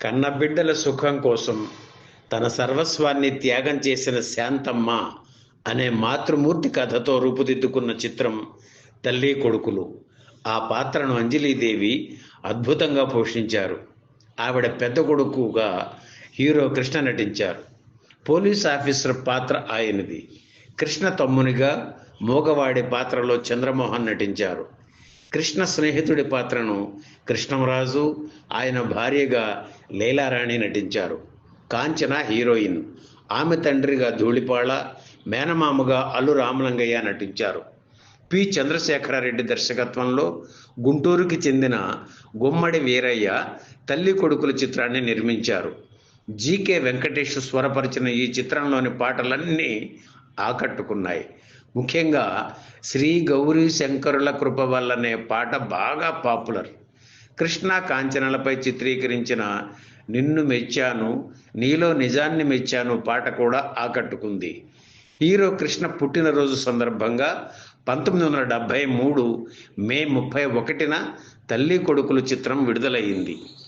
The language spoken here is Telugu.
కన్నబిడ్డల సుఖం కోసం తన సర్వస్వాన్ని త్యాగం చేసిన శాంతమ్మ అనే మాతృమూర్తి కథతో రూపుదిద్దుకున్న చిత్రం తల్లి కొడుకులు. ఆ పాత్రను అంజలీదేవి అద్భుతంగా పోషించారు. ఆవిడ పెద్ద కొడుకుగా హీరో కృష్ణ నటించారు. పోలీస్ ఆఫీసర్ పాత్ర ఆయనది. కృష్ణ తమ్మునిగా మూగవాడి పాత్రలో చంద్రమోహన్ నటించారు. కృష్ణ స్నేహితుడి పాత్రను కృష్ణంరాజు, ఆయన భార్యగా లీలారాణి నటించారు. కాంచన హీరోయిన్. ఆమె తండ్రిగా ధూళిపాళ, మేనమామగా అల్లు రామలింగయ్య నటించారు. పి చంద్రశేఖరారెడ్డి దర్శకత్వంలో గుంటూరుకి చెందిన గుమ్మడి వీరయ్య తల్లి కొడుకుల చిత్రాన్ని నిర్మించారు. జీకే వెంకటేష్ స్వరపరిచిన ఈ చిత్రంలోని పాటలన్నీ ఆకట్టుకున్నాయి. ముఖ్యంగా శ్రీ గౌరీ శంకరుల కృప వల్లనే పాట బాగా పాపులర్. కృష్ణ కాంచనలపై చిత్రీకరించిన నిన్ను మెచ్చాను, నీలో నిజాన్ని మెచ్చాను పాట కూడా ఆకట్టుకుంది. హీరో కృష్ణ పుట్టినరోజు సందర్భంగా 1973 మే 31న తల్లి కొడుకులు చిత్రం విడుదలయ్యింది.